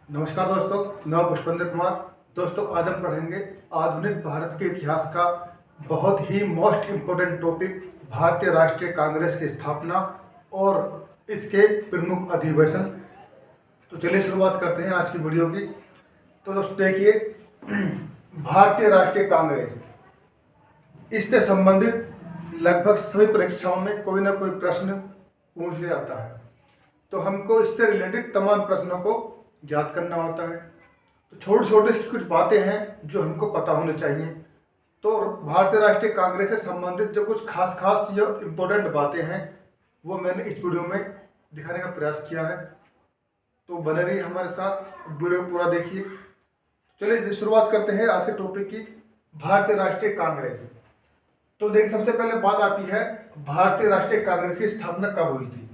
नमस्कार दोस्तों, मैं पुष्पेंद्र कुमार। दोस्तों, आज हम पढ़ेंगे आधुनिक भारत के इतिहास का बहुत ही मोस्ट इम्पोर्टेंट टॉपिक भारतीय राष्ट्रीय कांग्रेस की स्थापना और इसके प्रमुख अधिवेशन। तो चलिए शुरुआत करते हैं आज की वीडियो की। तो दोस्तों देखिए, भारतीय राष्ट्रीय कांग्रेस, इससे संबंधित लगभग सभी परीक्षाओं में कोई ना कोई प्रश्न पूछ लिया जाता है। तो हमको इससे रिलेटेड तमाम प्रश्नों को याद करना होता है। तो छोटे छोटे इसकी कुछ बातें हैं जो हमको पता होने चाहिए। तो भारतीय राष्ट्रीय कांग्रेस से संबंधित जो कुछ खास या इम्पोर्टेंट बातें हैं वो मैंने इस वीडियो में दिखाने का प्रयास किया है। तो बने रहिए हमारे साथ, वीडियो पूरा देखिए। चलिए शुरुआत करते हैं आज के टॉपिक की, भारतीय राष्ट्रीय कांग्रेस। तो देखिए, सबसे पहले बात आती है भारतीय राष्ट्रीय कांग्रेस की स्थापना कब हुई थी।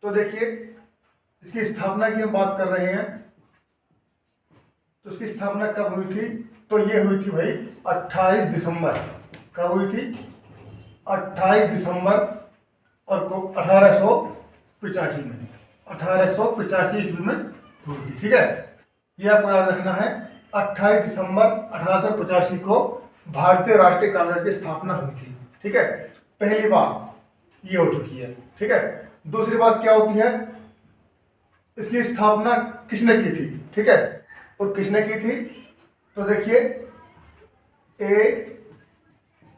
तो देखिए, इसकी स्थापना की हम बात कर रहे हैं। तो इसकी स्थापना कब हुई थी? तो ये हुई थी भाई 28 दिसंबर। कब हुई थी? 28 दिसंबर और 1885 में, 1885 ईस्वी में हुई थी। ठीक है, ये आपको याद रखना है। 28 दिसंबर 1885 को भारतीय राष्ट्रीय कांग्रेस की स्थापना हुई थी। ठीक है, पहली बात ये हो चुकी है। ठीक है, दूसरी बात क्या होती है, इसकी स्थापना किसने की थी? ठीक है, और किसने की थी? तो देखिए, ए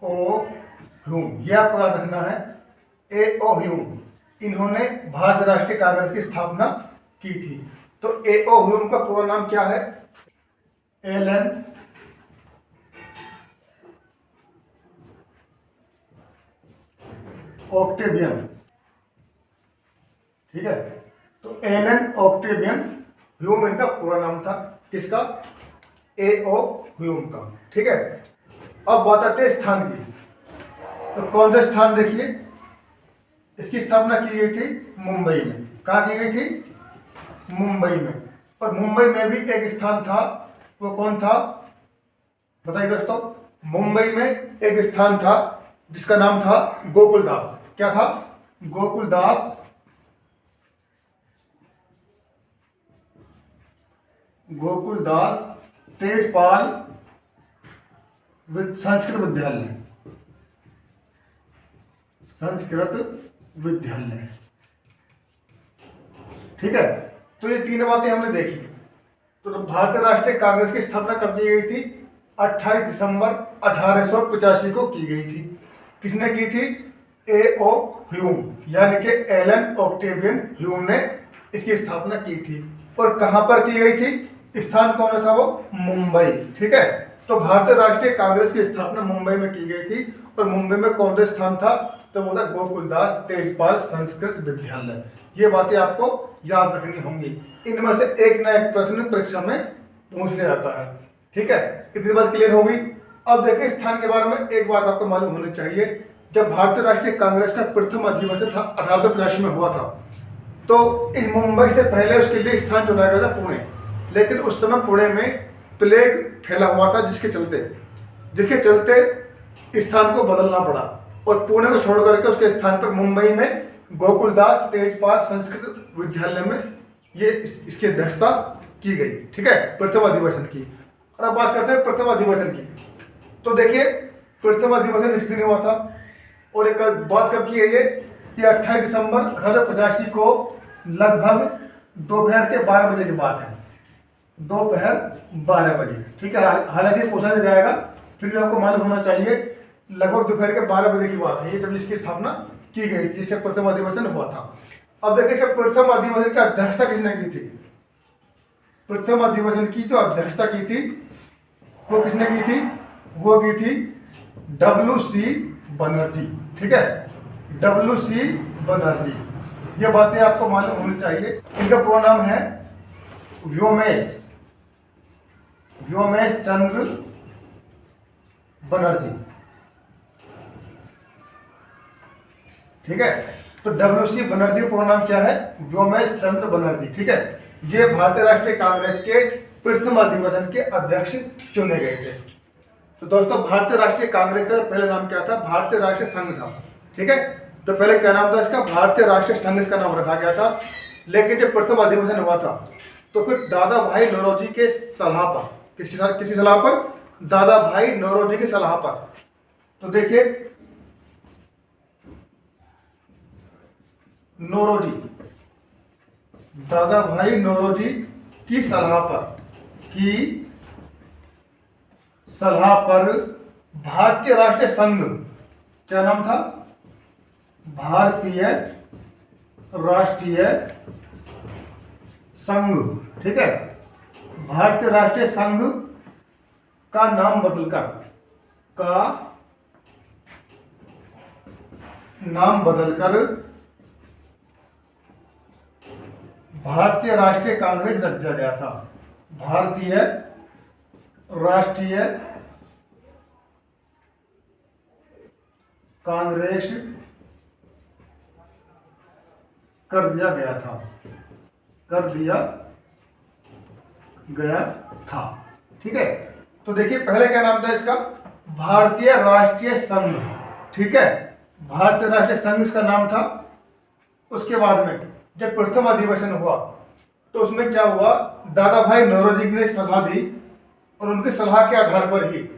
ओ ह्यूम, यह आपको याद रखना है। ए ओ ह्यूम, इन्होंने भारतीय राष्ट्रीय कांग्रेस की स्थापना की थी। तो ए ओ ह्यूम का पूरा नाम क्या है? Alan Octavian. ठीक है, तो एलन ऑक्टेवियन ह्यूम इनका पूरा नाम था। किसका? ए ओ ह्यूम का। ठीक है, अब बात आती है स्थान की। तो कौन सा स्थान? देखिए, इसकी स्थापना की गई थी मुंबई में। कहाँ की गई थी? मुंबई में। और मुंबई में भी एक स्थान था, वो कौन था बताइए दोस्तों? मुंबई में एक स्थान था जिसका नाम था गोकुलदास। क्या था? गोकुलदास तेजपाल संस्कृत विद्यालय। ठीक है, तो ये तीन बातें हमने देखी। तो भारतीय राष्ट्रीय कांग्रेस की स्थापना कब की गई थी? 28 दिसंबर 1885 को की गई थी। किसने की थी? ए ओ ह्यूम, यानी कि एलन ऑक्टेवियन ह्यूम ने इसकी स्थापना की थी। और कहां पर की गई थी? स्थान कौन था? वो मुंबई। ठीक है, तो भारतीय राष्ट्रीय कांग्रेस की स्थापना मुंबई में की गई थी। और मुंबई में कौन सा स्थान था? तो वो था गोकुलदास तेजपाल संस्कृत विद्यालय। ये बातें आपको याद रखनी होंगी। इनमें से एक ना एक प्रश्न परीक्षा में पूछ लिया जाता है। ठीक है, इतनी बात क्लियर होगी। अब देखिए, स्थान के बारे में एक बात आपको मालूम होनी चाहिए। जब भारतीय राष्ट्रीय कांग्रेस का प्रथम अधिवेशन 1885 में हुआ था, तो इस मुंबई से पहले उसके लिए स्थान चुना गया था पुणे। लेकिन उस समय पुणे में प्लेग फैला हुआ था, जिसके चलते स्थान को बदलना पड़ा और पुणे को छोड़ करके उसके स्थान पर मुंबई में गोकुलदास तेजपाल संस्कृत विद्यालय में ये इसकी अध्यक्षता की गई। ठीक है, प्रथम अधिवेशन की। और अब बात करते हैं प्रथम अधिवेशन की। तो देखिए, प्रथम अधिवेशन इस दिन हुआ था। और एक बात कब की है? ये 28 दिसंबर 1885 को लगभग दोपहर के 12 बजे की बात है। दोपहर 12 बजे। ठीक है, हालांकि पूछा नहीं जाएगा, फिर भी आपको मालूम होना चाहिए लगभग दोपहर के 12 बजे की बात है ये, जब इसकी स्थापना की गई थी। इसका प्रथम अधिवेशन हुआ था। अब देखिए, इसका प्रथम अधिवेशन की अध्यक्षता किसने की थी? प्रथम अधिवेशन की जो अध्यक्षता की थी वो किसने की थी? वो की थी WC बनर्जी। ठीक है, WC बनर्जी। ये बातें आपको मालूम होनी चाहिए। इनका पूरा नाम है व्योमेश चंद्र बनर्जी। ठीक है, तो WC बनर्जी का पूरा नाम क्या है? व्योमेश चंद्र बनर्जी। ठीक है, ये भारतीय राष्ट्रीय कांग्रेस के प्रथम अधिवेशन के अध्यक्ष चुने गए थे। तो दोस्तों, भारतीय राष्ट्रीय कांग्रेस का पहले नाम क्या था? भारतीय राष्ट्रीय संघ था। ठीक है, तो पहले क्या नाम था इसका? भारतीय राष्ट्रीय संघ इसका नाम रखा गया था। लेकिन जब प्रथम अधिवेशन हुआ था तो फिर दादा भाई नौरोजी के सलाह पर, किसकी सलाह पर? दादा भाई नौरोजी की सलाह पर। तो देखिए नौरोजी, दादा भाई नौरोजी की सलाह पर भारतीय राष्ट्रीय संघ, क्या नाम था? भारतीय राष्ट्रीय संघ, ठीक है। भारतीय राष्ट्रीय संघ का नाम बदलकर भारतीय राष्ट्रीय कांग्रेस रख दिया गया था। भारतीय राष्ट्रीय कांग्रेस कर दिया गया था, ठीक है। तो देखिए पहले क्या नाम था इसका? भारतीय राष्ट्रीय संघ, ठीक है। भारतीय राष्ट्रीय संघ इसका नाम था। उसके बाद में जब प्रथम अधिवेशन हुआ तो उसमें क्या हुआ, दादा भाई नौरोजी ने सलाह दी और उनकी सलाह के आधार पर ही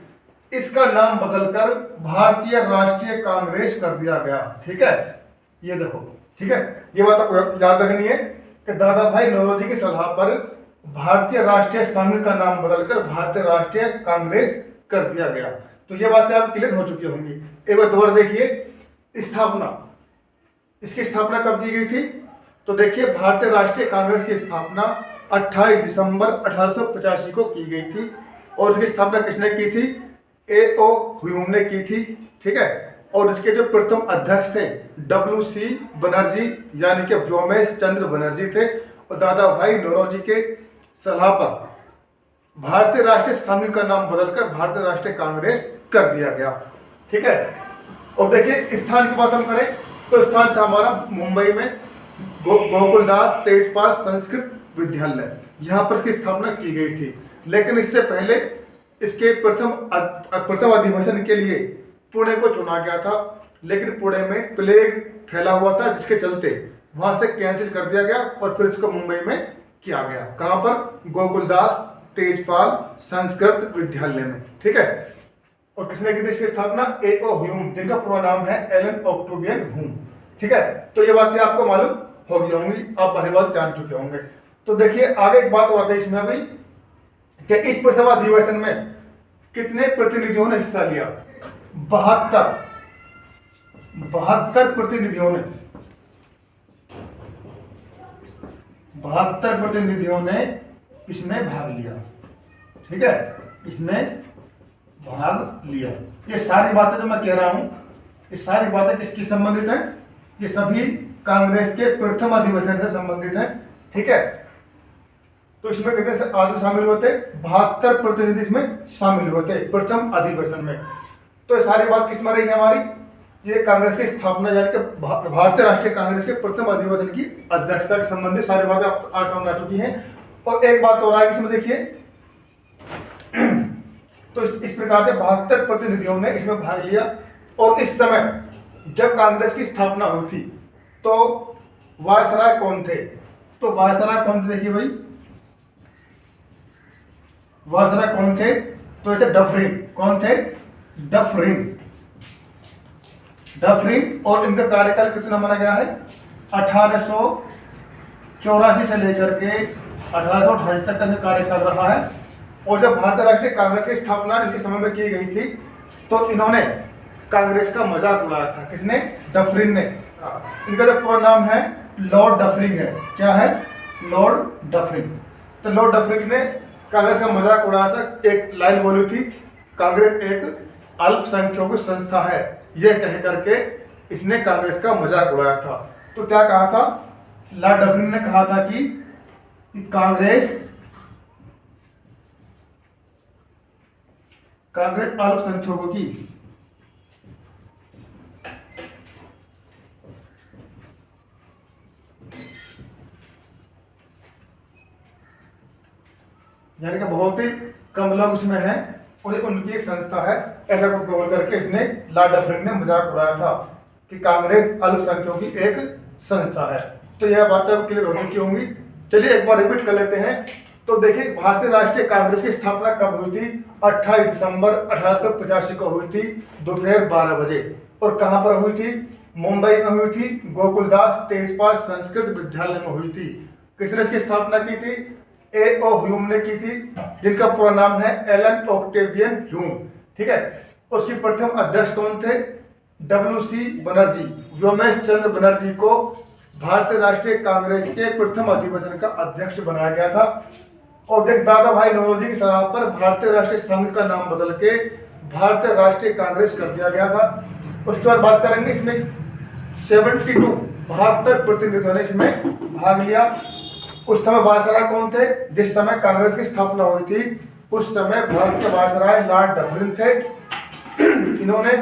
इसका नाम बदलकर भारतीय राष्ट्रीय कांग्रेस कर दिया गया, ठीक है। ये देखो, ठीक है, ये बात आपको याद रखनी है कि दादा भाई नौरोजी की सलाह पर भारतीय राष्ट्रीय संघ का नाम बदलकर भारतीय राष्ट्रीय कांग्रेस कर दिया गया। तो ये बातें आप क्लियर हो चुकी होंगी। एक बार दोबारा देखिए, स्थापना, इसकी स्थापना कब की गई थी? तो देखिए भारतीय राष्ट्रीय कांग्रेस की स्थापना 28 दिसंबर 1885 को की गई थी और इसकी स्थापना किसने की थी? A.O. ह्यूम ने की थी, ठीक है। और इसके जो प्रथम अध्यक्ष थे W.C. बनर्जी यानी कि व्योमेश चंद्र बनर्जी थे और दादा भाई नौरोजी के सलाह पर भारतीय राष्ट्रीय संघ का नाम बदलकर भारतीय राष्ट्रीय कांग्रेस कर दिया गया, ठीक है। और देखिए स्थान की बात हम करें तो स्थान था हमारा मुंबई में गोकुलदास तेजपाल संस्कृत विद्यालय, यहाँ पर इसकी स्थापना की गई थी। लेकिन इससे पहले इसके प्रथम अधिवेशन के लिए पुणे को चुना गया था, लेकिन पुणे में प्लेग फैला हुआ था जिसके चलते वहां से कैंसिल कर दिया गया और फिर इसको मुंबई में किया गया। कहां पर? गोकुलदास तेजपाल संस्कृत विद्यालय में, ठीक है। और किसने की थी इसकी स्थापना? A.O. ह्यूम, जिनका पूरा नाम है एलन ऑक्टेवियन ह्यूम, ठीक है। तो ये बातें आपको मालूम हो गई होंगी, आप पहली बात जान चुके होंगे। तो देखिए आगे एक बात और आती है इसमें अभी कि इस प्रथम अधिवेशन में कितने प्रतिनिधियों ने हिस्सा लिया? 72 प्रतिनिधियों ने इसमें भाग लिया, ठीक है, इसमें भाग लिया। ये सारी बातें जो मैं कह रहा हूं, ये सारी बातें किसकी संबंधित हैं? ये सभी कांग्रेस के प्रथम अधिवेशन से संबंधित हैं, ठीक है। तो इसमें कितने से आदमी शामिल होते? 72 प्रतिनिधि इसमें शामिल होते प्रथम अधिवेशन में। तो ये सारी बात किसमें रही है हमारी? ये कांग्रेस की स्थापना यानी कि भारतीय राष्ट्रीय कांग्रेस के प्रथम अधिवेशन की अध्यक्षता के संबंधित सारी बातें आज सामने आ चुकी हैं। और एक बात और आएगी इसमें, देखिए तो इस प्रकार से 72 प्रतिनिधियों ne इसमें भाग लिया। और इस समय जब कांग्रेस की स्थापना हुई थी तो वायसराय कौन थे? तो वायसराय कौन थे? देखिए भाई, वायसराय कौन थे? तो ये थे डफरिन। कौन थे? डफरिन। और इनका कार्यकाल कितना माना गया है? 1884 से लेकर के 1828 तक का कार्यकाल रहा है। और जब भारतीय राष्ट्रीय कांग्रेस की स्थापना इनके समय में की गई थी तो इन्होंने कांग्रेस का मजाक उड़ाया था। किसने? डफरिन ने। इनका जो पूरा नाम है लॉर्ड डफरिन है। क्या है? Lord Dufferin. तो लॉर्ड डफरिन ने कांग्रेस का मजाक उड़ाया था। एक लाइन बोली थी, कांग्रेस एक अल्पसंख्यकों की संस्था है, यह कह करके इसने कांग्रेस का मजाक उड़ाया था। तो क्या कहा था? लॉर्ड डफरिन ने कहा था कि कांग्रेस अल्पसंख्यकों की यानी कि बहुत ही कम लोग उसमें हैं और उनकी एक संस्था है, ऐसा कुछ बोल करके इसने लॉर्ड डफरिन ने मजाक उड़ाया था कि कांग्रेस अल्पसंख्यकों की एक संस्था है। तो यह बात अब क्लियर हो चुकी होंगी। चलिए एक बार रिपीट कर लेते हैं। तो देखिए, भारतीय राष्ट्रीय कांग्रेस की स्थापना कब हुई थी? 28 दिसंबर 1885 को हुई थी, दोपहर 12 बजे। और कहाँ पर हुई थी? मुंबई में हुई थी, गोकुलदास तेजपाल संस्कृत विद्यालय में हुई थी। किसने इसकी स्थापना की थी? A.O. ह्यूम ने की थी, जिनका पूरा नाम है एलन ऑक्टेवियन ह्यूम। ठीक है। उसकी प्रथम अध्यक्ष कौन थे? W.C. बनर्जी, व्योमेश चंद्र बनर्जी को भारतीय राष्ट्रीय कांग्रेस के प्रथम अधिवेशन का अध्यक्ष बनाया गया था। और देख, दादा भाई नौरोजी की सलाह पर भारतीय राष्ट्रीय संघ का नाम बदल के भारतीय राष्ट्रीय कांग्रेस कर दिया गया था। उसके बाद बात करेंगे, इसमें 72 प्रतिनिधियों ने इसमें भाग लिया। उस समय वायसराय कौन थे? जिस समय कांग्रेस की स्थापना हुई थी उस समय भारत के वायसराय लॉर्ड डफरिन थे। इन्होंने,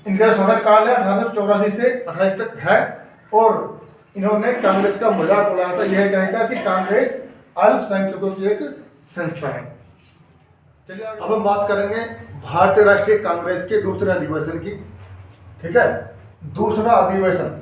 इनका शासनकाल है 1884 से 28 तक है। और इन्होंने कांग्रेस का मजाक उड़ाया था, यह कहकर कि कांग्रेस अल्पसंख्यकों की एक संस्था है। चलिए अब हम बात करेंगे भारतीय राष्ट्रीय कांग्रेस के दूसरे अधिवेशन की। ठीक है, दूसरा अधिवेशन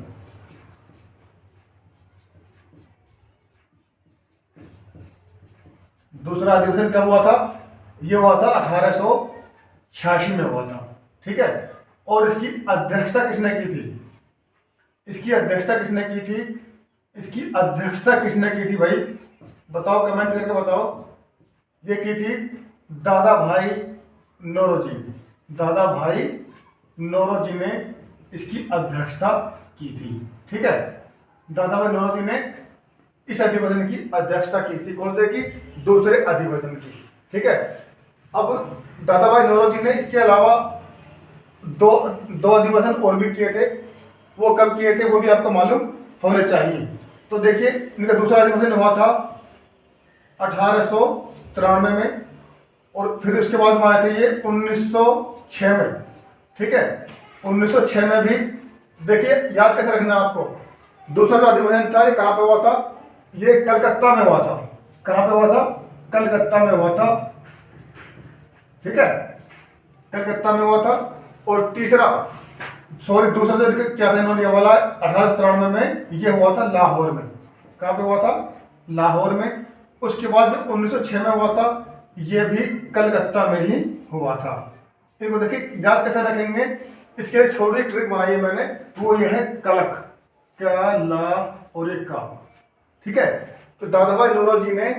कब हुआ था? ये हुआ था 1886 में हुआ था। ठीक है। और इसकी अध्यक्षता किसने की थी? इसकी अध्यक्षता किसने की थी भाई? बताओ, कमेंट करके बताओ। ये की थी दादा भाई नौरोजी ने इसकी अध्यक्षता की थी। ठीक है, दादा भाई नौरोजी ने इस अधिवेशन की अध्यक्षता की थी। कौन से की? दूसरे अधिवेशन की। ठीक है। अब दादा भाई नौरोजी ने इसके अलावा दो अधिवेशन और भी किए थे। वो कब किए थे वो भी आपको मालूम होने चाहिए। तो देखिए, इनका दूसरा अधिवेशन हुआ था 1893 में, और फिर उसके बाद में आए थे ये 1906 में। ठीक है, 1906 में भी देखिए, याद कैसे रखना आपको। दूसरा जो अधिवेशन था ये कहाँ पे हुआ था? ये कलकत्ता में हुआ था। कहाँ पे हुआ था? कलकत्ता में हुआ था। ठीक है, कलकत्ता में हुआ था। और दूसरा जो क्या था इन्होंने वाला 1893 में, ये हुआ था लाहौर में। कहाँ पे हुआ था? लाहौर में। उसके बाद जो 1906 में हुआ था ये भी कलकत्ता में ही हुआ था। इनको देखिए याद कैसे रखेंगे, इसके लिए छोटी ट्रिक बनाई है मैंने, वो ये है कलक, क्या, ला और एक का। ठीक है। तो दादा भाई नौरोजी ने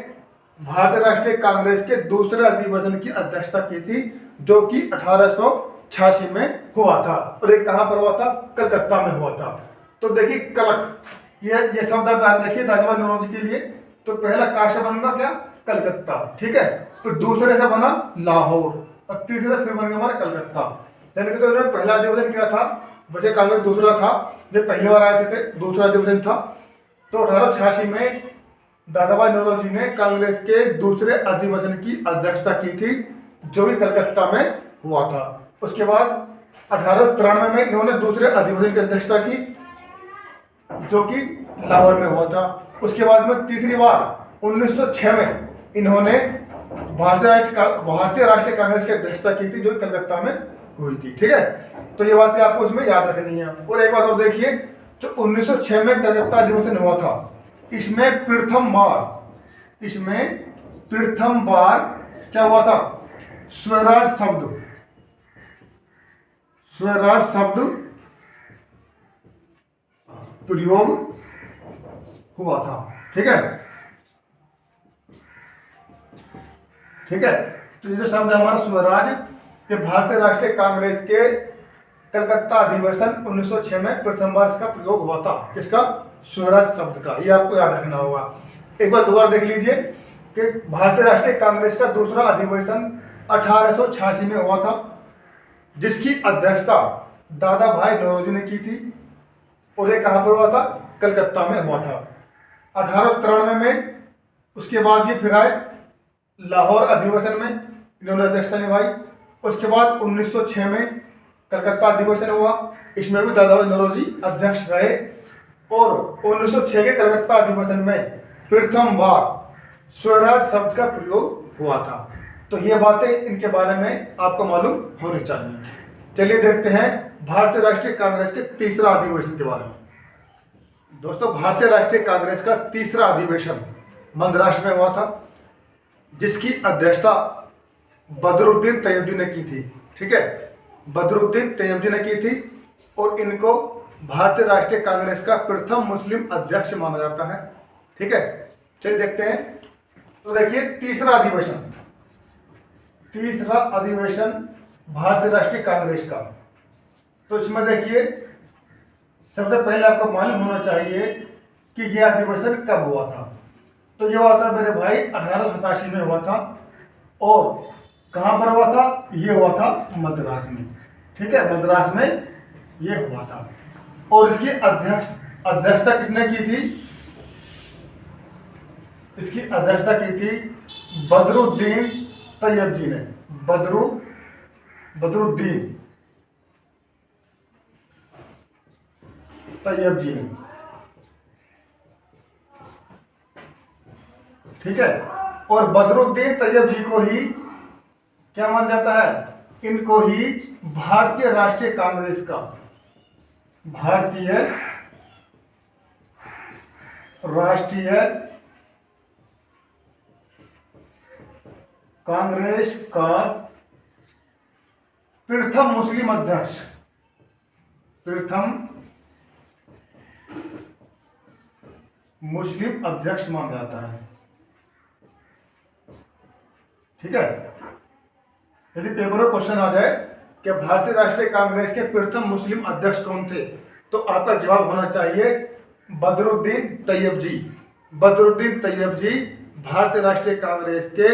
भारतीय राष्ट्रीय कांग्रेस के दूसरे अधिवेशन की अध्यक्षता की थी, जो कि 1886 में हुआ था। और एक कहां पर हुआ था? कलकत्ता में हुआ था। तो देखिए कलक, ये शब्द आप याद रखिए दादा भाई नौरोजी के लिए। तो पहला का से बनेगा क्या? कलकत्ता। ठीक है। फिर दूसरे से बना लाहौर, और तीसरे से फिर बन गया हमारा कलकत्ता। यानी कि तो इन्होंने पहला अधिवेशन किया था, वजह कांग्रेस दूसरा था, जो पहली बार आए थे दूसरा अधिवेशन था। तो 1886 में दादा भाई नौरोजी ने कांग्रेस के दूसरे अधिवेशन की अध्यक्षता की थी, जो कि कलकत्ता में हुआ था। उसके बाद 1893 में इन्होंने दूसरे अधिवेशन की अध्यक्षता की, जो कि लाहौर में हुआ था। उसके बाद में तीसरी बार 1906 में इन्होंने भारतीय राष्ट्रीय कांग्रेस की अध्यक्षता की थी, जो कलकत्ता में हुई थी। ठीक है। तो ये बातें आपको इसमें याद रखनी है। और एक बात और देखिए, जो 1906 में कलकत्ता अधिवेशन हुआ था, इसमें प्रथम बार क्या हुआ था? स्वराज शब्द प्रयोग हुआ था। ठीक है। तो ये जो शब्द है हमारा स्वराज, ये भारतीय राष्ट्रीय कांग्रेस के कलकत्ता अधिवेशन 1906 में प्रथम बार इसका प्रयोग हुआ था। किसका? स्वराज शब्द का। ये आपको याद रखना होगा। एक बार दोबारा देख लीजिए कि भारतीय राष्ट्रीय कांग्रेस का दूसरा अधिवेशन 1886 में हुआ था, जिसकी अध्यक्षता दादा भाई नौरोजी ने की थी। और ये कहाँ पर हुआ था? कलकत्ता में हुआ था 1893 में। उसके बाद ये फिर आए लाहौर अधिवेशन में, इन्होंने अध्यक्षता निभाई। उसके बाद 1906 में कलकत्ता अधिवेशन हुआ, इसमें भी दादा भाई नौरोजी अध्यक्ष रहे। और 1906 के कलकत्ता अधिवेशन में प्रथम बार स्वराज शब्द का प्रयोग हुआ था। तो ये बातें इनके बारे में आपको मालूम होनी चाहिए। चलिए देखते हैं भारतीय राष्ट्रीय कांग्रेस के तीसरा अधिवेशन के बारे में। दोस्तों, भारतीय राष्ट्रीय कांग्रेस का तीसरा अधिवेशन मद्रास में हुआ था, जिसकी अध्यक्षता बदरुद्दीन तैयबजी ने की थी। ठीक है, बदरुद्दीन तैयबजी ने की थी और इनको भारतीय राष्ट्रीय कांग्रेस का प्रथम मुस्लिम अध्यक्ष माना जाता है। ठीक है, चलिए देखते हैं। तो देखिए, तीसरा अधिवेशन भारतीय राष्ट्रीय कांग्रेस का। तो इसमें देखिए, सबसे पहले आपको मालूम होना चाहिए कि यह अधिवेशन कब हुआ था। तो यह हुआ था मेरे भाई 1887 में हुआ था। और कहाँ पर हुआ था? ये हुआ था मद्रास में। ठीक है, मद्रास में ये हुआ था। और इसकी अध्यक्षता किसने की थी? इसकी अध्यक्षता की थी बदरुद्दीन तैयबजी ने। बदरुद्दीन तैयबजी ने। ठीक है, और बदरुद्दीन तैयबजी को ही क्या माना जाता है? इनको ही भारतीय राष्ट्रीय कांग्रेस का कांग्रेस का प्रथम मुस्लिम अध्यक्ष माना जाता है। ठीक है, यदि पेपर में क्वेश्चन आ जाए कि भारतीय राष्ट्रीय कांग्रेस के प्रथम मुस्लिम अध्यक्ष कौन थे, तो आपका जवाब होना चाहिए बदरुद्दीन तैयबजी। बदरुद्दीन तैयबजी भारतीय राष्ट्रीय कांग्रेस के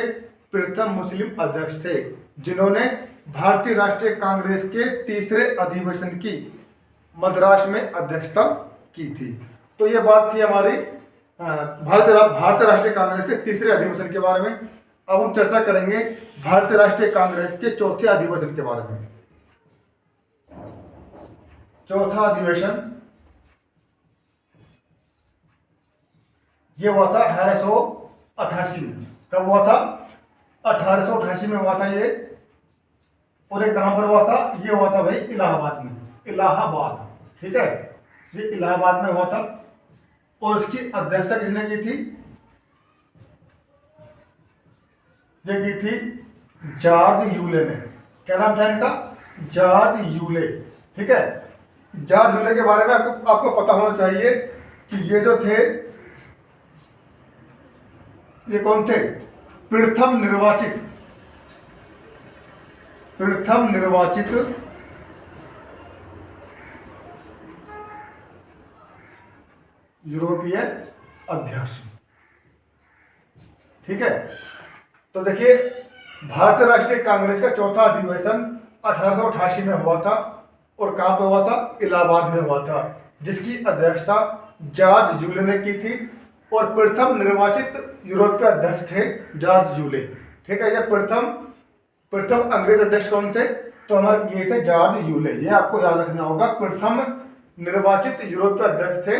प्रथम मुस्लिम अध्यक्ष थे, जिन्होंने भारतीय राष्ट्रीय कांग्रेस के तीसरे अधिवेशन की मद्रास में अध्यक्षता की थी। तो ये बात थी हमारी भारतीय राष्ट्रीय कांग्रेस के तीसरे अधिवेशन के बारे में। अब हम चर्चा करेंगे भारतीय राष्ट्रीय कांग्रेस के चौथे अधिवेशन के बारे में। चौथा अधिवेशन ये हुआ था 1888 में। कब हुआ था? 1888 में हुआ था ये। और ये कहां पर हुआ था? ये हुआ था भाई इलाहाबाद में। इलाहाबाद, ठीक है, ये इलाहाबाद में हुआ था। और इसकी अध्यक्षता किसने की थी? ये की थी जॉर्ज यूले ने। क्या नाम था इनका? George Yule. ठीक है, जॉर्ज यूले के बारे में आपको पता होना चाहिए कि ये जो थे, ये कौन थे? प्रथम निर्वाचित यूरोपीय अध्यक्ष। ठीक है, तो देखिए, भारतीय राष्ट्रीय कांग्रेस का चौथा अधिवेशन 1888 में हुआ था। और कहां पे हुआ था? इलाहाबाद में हुआ था, जिसकी अध्यक्षता जॉर्ज यूले ने की थी। और प्रथम निर्वाचित यूरोपीय अध्यक्ष थे जॉर्ज यूले। ठीक है, ये प्रथम अंग्रेज अध्यक्ष कौन थे? तो हमारे ये थे जॉर्ज यूले। ये आपको याद रखना होगा, प्रथम निर्वाचित यूरोपीय अध्यक्ष थे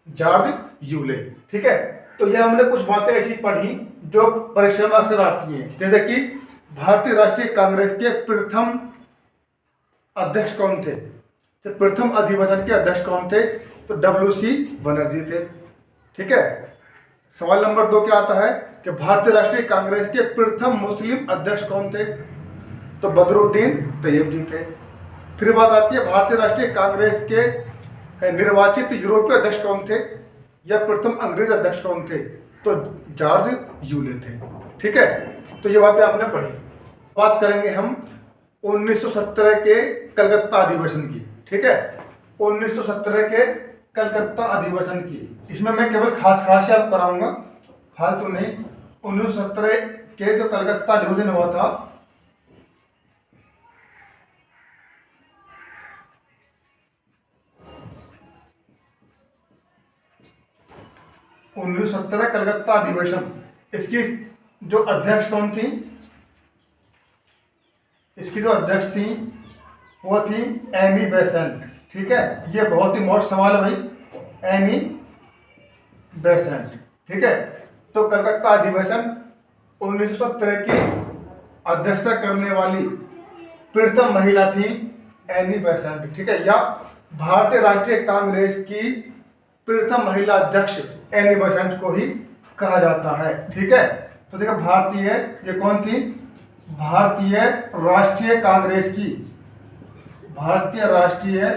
जॉर्ज यूले। ठीक है, तो ये हमने कुछ बातें ऐसी पढ़ी जो परीक्षा में अक्सर आती हैं, जैसे कि भारतीय राष्ट्रीय कांग्रेस के प्रथम अध्यक्ष कौन थे? तो प्रथम अधिवेशन के अध्यक्ष कौन थे? तो WC बनर्जी थे। ठीक है, सवाल नंबर 2 क्या आता है कि भारतीय राष्ट्रीय कांग्रेस के प्रथम मुस्लिम अध्यक्ष कौन थे? तो बदरुद्दीन तैयबजी थे। फिर बात आती है भारतीय राष्ट्रीय कांग्रेस के निर्वाचित यूरोपीय अध्यक्ष कौन थे या प्रथम अंग्रेज अध्यक्ष कौन थे? तो जॉर्ज यूले थे। ठीक है, तो ये बातें आपने पढ़ी। बात करेंगे हम 1917 के कलकत्ता अधिवेशन की। ठीक है, 1917 के कलकत्ता अधिवेशन की। इसमें मैं केवल खास याद कराऊंगा, फालतू नहीं। 1917 के जो कलकत्ता अधिवेशन हुआ था, 1917 कलकत्ता अधिवेशन, इसकी जो अध्यक्ष कौन थी? इसकी जो अध्यक्ष थी वो थी एनी बेसेंट। ठीक है, ये बहुत ही मोस्ट सवाल है भाई, एनी बेसेंट। ठीक है, तो कलकत्ता अधिवेशन 1917 की अध्यक्षता करने वाली प्रथम महिला थी एनी बेसेंट। ठीक है, या भारतीय राष्ट्रीय कांग्रेस की प्रथम महिला अध्यक्ष एनी बेसेंट को ही कहा जाता है। ठीक है, तो देखो भारतीय, ये कौन थी? भारतीय राष्ट्रीय कांग्रेस की, भारतीय राष्ट्रीय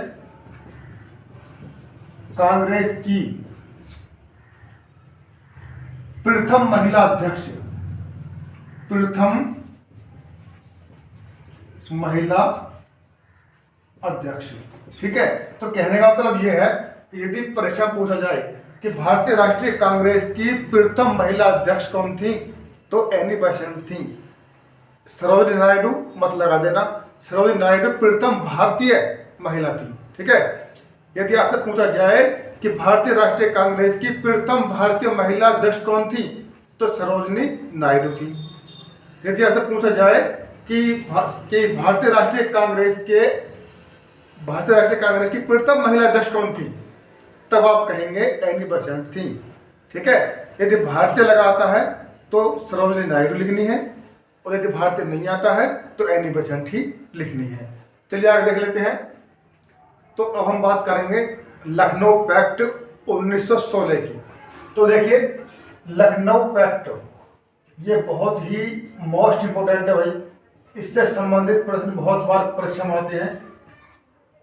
कांग्रेस की प्रथम महिला अध्यक्ष, प्रथम महिला अध्यक्ष। ठीक है, तो कहने का मतलब यह है कि यदि परीक्षा पूछा जाए कि भारतीय राष्ट्रीय कांग्रेस की प्रथम महिला अध्यक्ष कौन थी, तो एनी बेसेंट थी। सरोजिनी नायडू मत लगा देना, सरोजिनी नायडू प्रथम भारतीय महिला थी। ठीक है, यदि आपसे पूछा जाए कि भारतीय राष्ट्रीय कांग्रेस की प्रथम भारतीय महिला अध्यक्ष कौन थी, तो सरोजिनी नायडू थी। यदि आपसे पूछा जाए कि भारतीय राष्ट्रीय कांग्रेस की प्रथम महिला अध्यक्ष कौन थी, तब आप कहेंगे एनी बेसेंट थी। ठीक है, यदि भारतीय लगा आता है तो सरोजिनी नायडू लिखनी है, और यदि भारतीय नहीं आता है तो एनी बेसेंट ही लिखनी है। चलिए आगे देख लेते हैं। तो अब हम बात करेंगे लखनऊ पैक्ट 1916 की। तो देखिए लखनऊ पैक्ट ये बहुत ही मोस्ट इंपोर्टेंट है भाई, इससे संबंधित प्रश्न बहुत बार परीक्षा में आते हैं।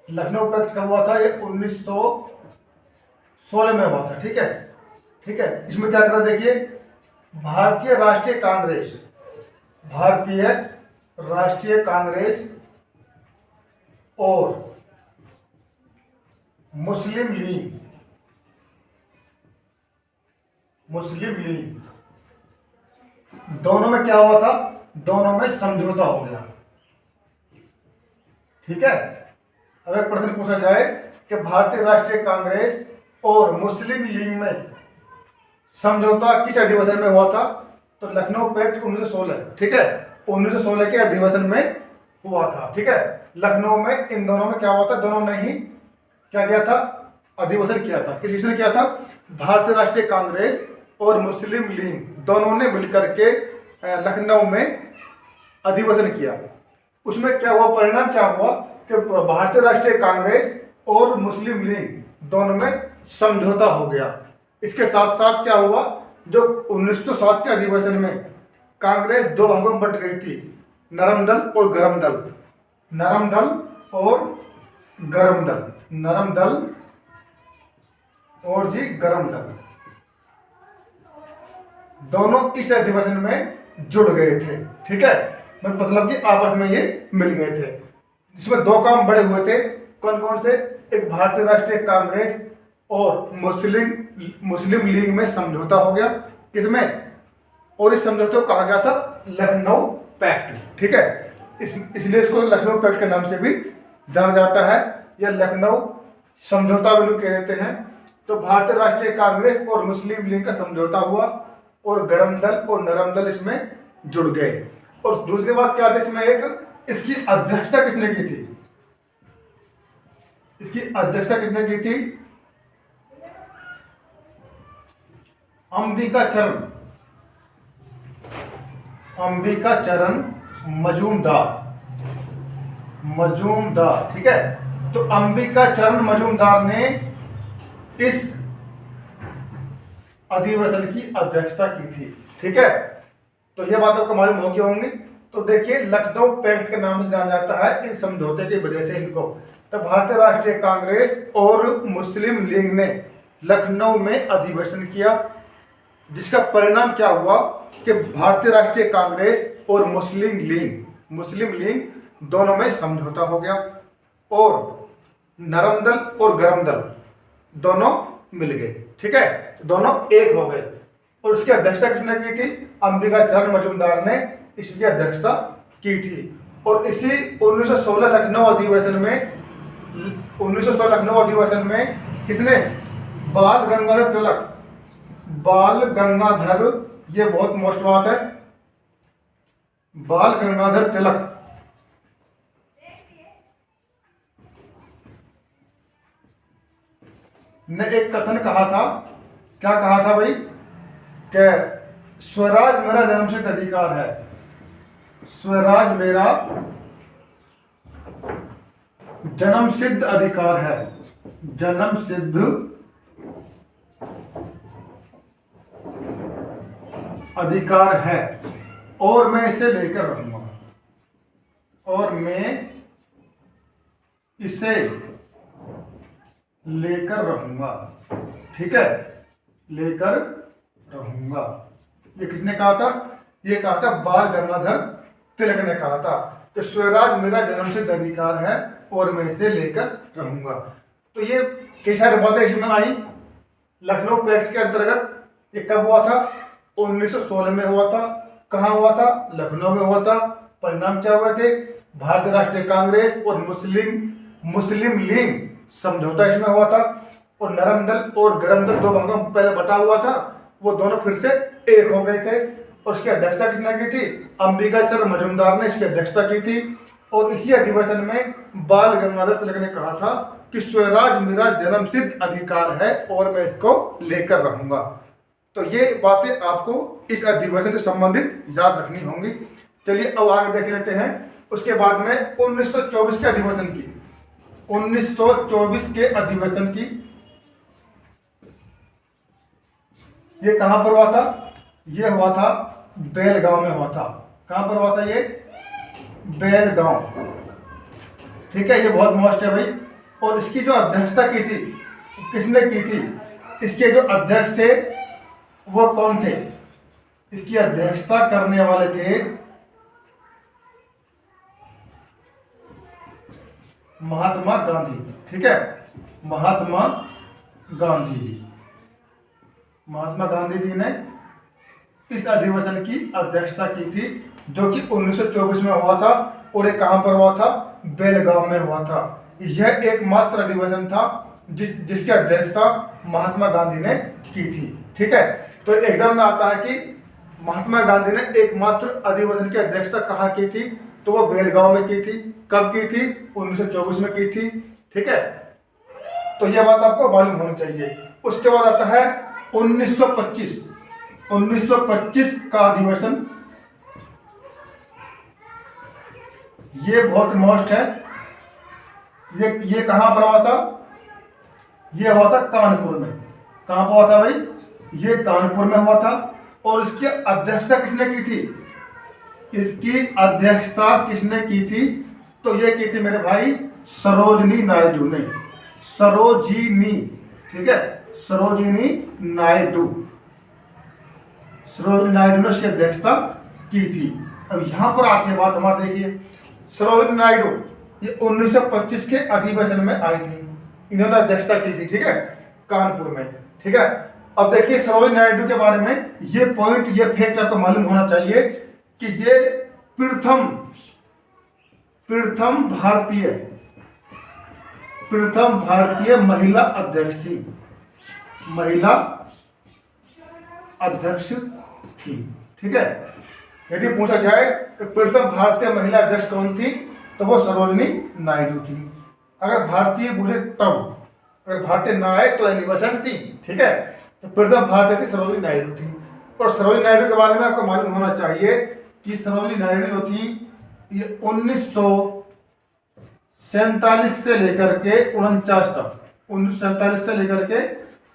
लखनऊ पैक्ट कब हुआ था? ये 1916 में हुआ था। ठीक है, ठीक है, इसमें क्या करा देखिए, भारतीय राष्ट्रीय कांग्रेस, भारतीय राष्ट्रीय कांग्रेस और मुस्लिम लीग, मुस्लिम लीग दोनों में क्या हुआ था? दोनों में समझौता हो गया। ठीक है, अगर प्रश्न पूछा जाए कि भारतीय राष्ट्रीय कांग्रेस और मुस्लिम लीग में समझौता किस अधिवेशन में हुआ था, तो लखनऊ पैक्ट 1916। ठीक है, 1916 के अधिवेशन में हुआ था। ठीक है, लखनऊ में इन दोनों में क्या हुआ था? दोनों ने ही क्या किया था? अधिवेशन किया था। किस विषय किया था? भारतीय राष्ट्रीय कांग्रेस और मुस्लिम लीग दोनों ने मिलकर के लखनऊ में अधिवेशन किया। उसमें क्या हुआ? परिणाम क्या हुआ कि भारतीय राष्ट्रीय कांग्रेस और मुस्लिम लीग दोनों में समझौता हो गया। इसके साथ साथ क्या हुआ? जो 1907 के अधिवेशन में कांग्रेस दो भागों में बट गई थी, नरम दल और गरम दल, नरम दल और गरम दल, नरम दल और जी गरम दल, दोनों इस अधिवेशन में जुड़ गए थे। ठीक है, मतलब कि आपस में ये मिल गए थे। इसमें दो काम बड़े हुए थे, कौन कौन से? एक भारतीय राष्ट्रीय कांग्रेस और मुस्लिम लीग में समझौता हो गया। किसमें? और इस समझौते को कहा गया था लखनऊ पैक्ट। ठीक है, इसलिए इसको लखनऊ पैक्ट के नाम से भी जाना जाता है, या लखनऊ समझौता भी लोग कह देते हैं। तो भारतीय राष्ट्रीय कांग्रेस और मुस्लिम लीग का समझौता हुआ और गरम दल और नरम दल इसमें जुड़ गए। और दूसरी बात क्या थी इसमें? एक, इसकी अध्यक्षता किसने की थी? इसकी अध्यक्षता किसने की थी? अंबिका चरण मजूमदार। ठीक है, तो अंबिका चरण मजूमदार ने इस अधिवेशन की अध्यक्षता की थी। ठीक है, तो यह बात आपको मालूम होगी होंगी। तो देखिए लखनऊ पैक्ट के नाम से जाना जाता है इन समझौते की वजह से इनको। तो भारतीय राष्ट्रीय कांग्रेस और मुस्लिम लीग ने लखनऊ में अधिवेशन किया, जिसका परिणाम क्या हुआ कि भारतीय राष्ट्रीय कांग्रेस और मुस्लिम लीग दोनों में समझौता हो गया और नरम दल और गरम दल दोनों मिल गए। ठीक है, दोनों एक हो गए। और उसकी अध्यक्षता किसने की थी? अंबिका चरण मजूमदार ने इसकी अध्यक्षता की थी। और इसी 1916 लखनऊ अधिवेशन में किसने? बाल गंगाधर, ये बहुत मोस्ट बात है, बाल गंगाधर तिलक ने एक कथन कहा था। क्या कहा था भाई? कि स्वराज मेरा जन्मसिद्ध अधिकार है, स्वराज मेरा जन्मसिद्ध अधिकार है, जन्मसिद्ध अधिकार है और मैं इसे लेकर रहूंगा, और मैं इसे लेकर रहूंगा। ठीक है, लेकर रहूंगा। ये किसने कहा था? ये कहा था बाल गंगाधर तिलक ने कहा था कि स्वराज मेरा जन्मसिद्ध अधिकार है और मैं इसे लेकर रहूंगा। तो ये कई सारी बातें इसमें आई। लखनऊ पैक्ट के अंतर्गत ये कब हुआ था? 1916 में हुआ था। कहाँ हुआ था? लखनऊ में हुआ था। परिणाम क्या हुए थे? भारतीय राष्ट्रीय कांग्रेस और मुस्लिम लीग समझौता इसमें हुआ था। और नरम दल और गरम दल दो भागों में पहले बटा हुआ था, वो दोनों फिर से एक हो गए थे। और उसकी अध्यक्षता किसने की थी? अंबिकाचरण मजूमदार ने इसकी अध्यक्षता की थी। और इसी अधिवेशन में बाल गंगाधर तिलक ने कहा था कि स्वराज मेरा जन्मसिद्ध अधिकार है और मैं इसको लेकर रहूंगा। तो ये बातें आपको इस अधिवेशन से संबंधित याद रखनी होंगी। चलिए अब आगे देख लेते हैं। उसके बाद में 1924 के अधिवेशन की, 1924 के अधिवेशन की ये कहां पर हुआ था? ये हुआ था बेलगांव में हुआ था। कहां पर हुआ था? ये बेलगांव। ठीक है, ये बहुत मस्त है भाई। और इसकी जो अध्यक्षता की थी, किसने की थी? इसके जो अध्यक्ष थे वो कौन थे? इसकी अध्यक्षता करने वाले थे महात्मा गांधी। ठीक है, महात्मा गांधी जी। महात्मा गांधी जी ने इस अधिवेशन की अध्यक्षता की थी, जो कि 1924 में हुआ था। और ये कहां पर हुआ था? बेलगांव में हुआ था। यह एकमात्र अधिवेशन था जिसकी अध्यक्षता महात्मा गांधी ने की थी। ठीक है, तो एग्जाम में आता है कि महात्मा गांधी ने एकमात्र अधिवेशन की अध्यक्षता कहाँ की थी? तो वो बेलगांव में की थी। कब की थी? 1924 में की थी। ठीक है, तो यह बात आपको मालूम होनी चाहिए। उसके बाद आता है 1925 का अधिवेशन। ये बहुत मस्त है। ये कहां पर हुआ था? ये हुआ था कानपुर में। कहां पर हुआ था भाई? ये कानपुर में हुआ था। और इसकी अध्यक्षता किसने की थी? इसकी अध्यक्षता किसने की थी? तो ये की थी मेरे भाई सरोजिनी नायडू ने। सरोजिनी, ठीक है, सरोजिनी नायडू। सरोजिनी नायडू ने इसकी अध्यक्षता की थी। अब यहां पर आती है बात हमारे, देखिए सरोजिनी नायडू ये 1925 के अधिवेशन में आई थी। इन्होंने अध्यक्षता की थी। ठीक है, कानपुर में। ठीक है, अब देखिए सरोजिनी नायडू के बारे में ये पॉइंट, ये फैक्ट आपको मालूम होना चाहिए कि ये प्रथम भारतीय महिला अध्यक्ष थी। महिला अध्यक्ष थी। ठीक है, यदि पूछा जाए कि प्रथम भारतीय महिला अध्यक्ष कौन थी, तो वो सरोजिनी नायडू थी। अगर भारतीय पूछे तब, अगर भारतीय ना आए तो एनी बेसेंट थी। ठीक है, तो प्रथम भारतीय थी सरोजिनी नायडू थी। और सरोजिनी नायडू के बारे में आपको मालूम होना चाहिए कि सरोजिनी नायडू जो थी ये 1947 से लेकर के 49 तक, 1947 से लेकर के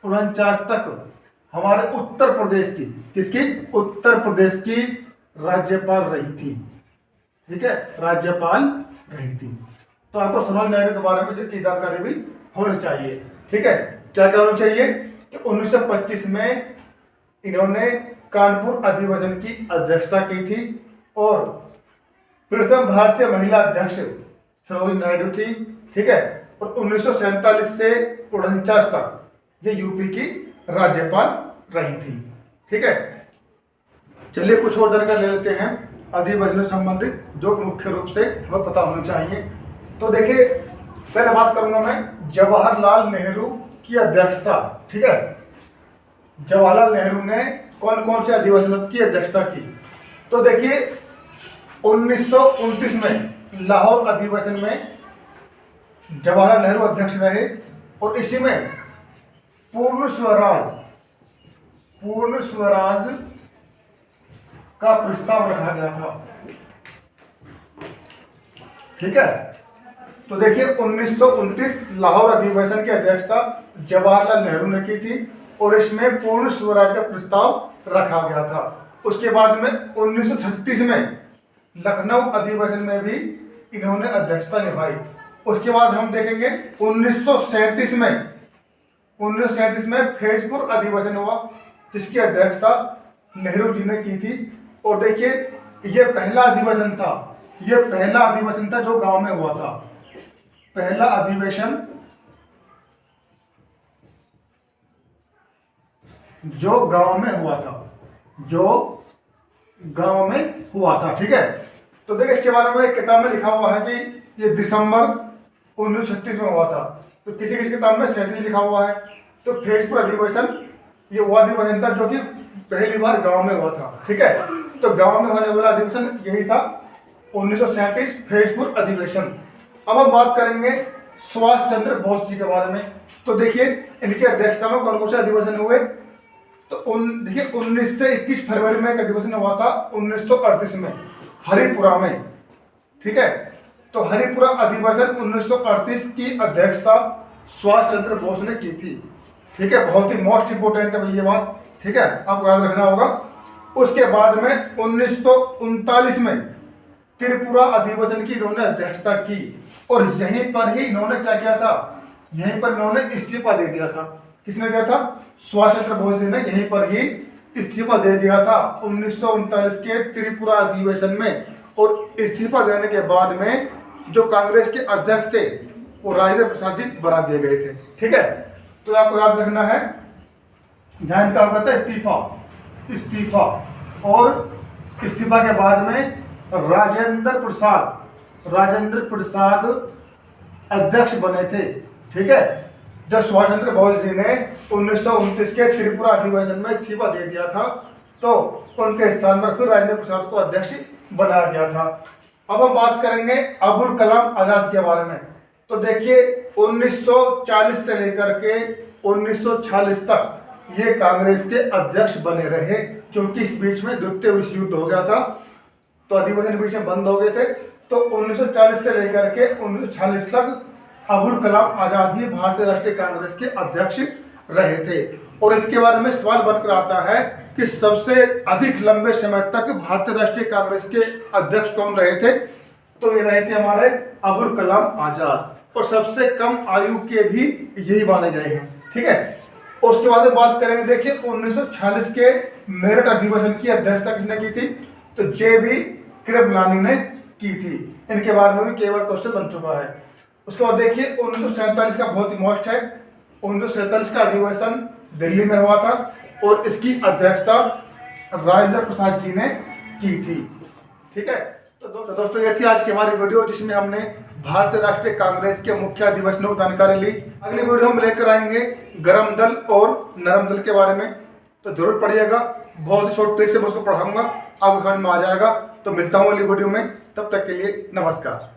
49 तक हमारे उत्तर प्रदेश की, किसकी? उत्तर प्रदेश की राज्यपाल रही थी। ठीक है, राज्यपाल रही थी। तो आपको सरोजिनी नायडू के बारे में ये जानकारी भी होनी चाहिए। ठीक है, क्या क्या होना चाहिए कि 1925 में इन्होंने कानपुर अधिवेशन की अध्यक्षता की थी और प्रथम भारतीय महिला अध्यक्ष सरोजिनी नायडू थी। ठीक है, और 1947 से 49 तक ये यूपी की राज्यपाल रही थी। ठीक है, चलिए कुछ और जानकारी ले लेते हैं अधिवेशन से संबंधित, जो मुख्य रूप से हमें पता होनी चाहिए। तो देखिए, पहले बात करूंगा मैं जवाहरलाल नेहरू की अध्यक्षता। ठीक है, जवाहरलाल नेहरू ने कौन कौन से अधिवेशनों की अध्यक्षता की? तो देखिए 1929 में लाहौर अधिवेशन में जवाहरलाल नेहरू अध्यक्ष रहे और इसी में पूर्ण स्वराज का प्रस्ताव रखा गया था। ठीक है, तो देखिए 1929 लाहौर अधिवेशन की अध्यक्षता जवाहरलाल नेहरू ने की थी और इसमें पूर्ण स्वराज का प्रस्ताव रखा गया था। उसके बाद में 1936 में लखनऊ अधिवेशन में भी इन्होंने अध्यक्षता निभाई। उसके बाद हम देखेंगे 1937 में फैजपुर अधिवेशन हुआ, जिसकी अध्यक्षता नेहरू जी ने की थी। और देखिए ये पहला अधिवेशन था जो गांव में हुआ था। पहला अधिवेशन जो गांव में हुआ था, ठीक है। तो देखिए इसके बारे में किताब में लिखा हुआ है कि ये दिसंबर 1936 में हुआ था, तो किसी किसी किताब में 37 लिखा हुआ है। तो फैजपुर अधिवेशन ये वो अधिवेशन था जो कि पहली बार गांव में हुआ था, ठीक है। तो गांव में होने वाला अधिवेशन यही था 1937 फैजपुर अधिवेशन। अब हम बात करेंगे सुभाष चंद्र बोस जी के बारे में। तो देखिए इनकी अध्यक्षता में कौन कौन से अधिवेशन हुए। तो देखिए 19 से 21 फरवरी में एक अधिवेशन हुआ था 1938 में हरिपुरा में, ठीक है। तो हरिपुरा अधिवेशन 1938 की अध्यक्षता सुभाष चंद्र बोस ने की थी, ठीक है। बहुत ही मोस्ट इंपोर्टेंट है ये बात, ठीक है, आपको याद रखना होगा। उसके बाद में 1939 में त्रिपुरा अधिवेशन की इन्होंने अध्यक्षता की और यहीं पर ही इन्होंने क्या किया था, यहीं पर इन्होंने इस्तीफा दे दिया था। किसने दिया था? सुभाष चंद्र बोस जी ने यहीं पर ही इस्तीफा दे दिया था 1939 के त्रिपुरा अधिवेशन में। और इस्तीफा देने के बाद में जो कांग्रेस के अध्यक्ष थे वो राजेंद्र प्रसाद जी बना दिए गए थे, ठीक है। तो आपको याद रखना है, यहाँ इनका होता है इस्तीफा। और इस्तीफा के बाद में राजेंद्र प्रसाद अध्यक्ष बने थे, ठीक है। जब सुभाष चंद्र बोस जी ने 1929 के त्रिपुरा अधिवेशन में इस्तीफा दे दिया था तो उनके स्थान पर फिर राजेंद्र प्रसाद को अध्यक्ष बनाया गया था। अब हम बात करेंगे अबुल कलाम आजाद के बारे में। तो देखिए 1940 से लेकर के 1946 तक ये कांग्रेस के अध्यक्ष बने रहे, क्योंकि इस बीच में द्वितीय विश्व युद्ध हो गया था तो अधिवेशन बीच में बंद हो गए थे। तो 1940 से लेकर के 1946 तक अबुल कलाम आजाद ही भारतीय राष्ट्रीय कांग्रेस के अध्यक्ष रहे थे। और इनके बारे में सवाल बनकर आता है कि सबसे अधिक लंबे समय तक भारतीय राष्ट्रीय कांग्रेस के अध्यक्ष कौन रहे थे। तो ये रहे थे हमारे अबुल कलाम आजाद, और सबसे कम आयु के भी यही माने गए हैं, ठीक है। उसके बाद में बात करेंगे, देखिए 1946 के मेरठ अधिवेशन की अध्यक्षता किसने की थी? तो JB कृपलानी ने की थी। इनके बारे में भी केवल क्वेश्चन बन चुका है। उसके बाद देखिए 1947 का बहुत ही मोस्ट है। 1947 का अधिवेशन दिल्ली में हुआ था और इसकी अध्यक्षता राजेंद्र प्रसाद जी ने की थी, ठीक है। तो दोस्तों ये थी आज की हमारी वीडियो, जिसमें हमने भारतीय राष्ट्रीय कांग्रेस के मुख्य अधिवेशनों की जानकारी ली। अगली वीडियो हम लेकर आएंगे गरम दल और नरम दल के बारे में, तो जरूर पढ़िएगा। बहुत ही शॉर्ट ट्रिक से मैं उसको पढ़ाऊंगा, आपको समझ में आ जाएगा। तो मिलता हूँ अगली वीडियो में, तब तक के लिए नमस्कार।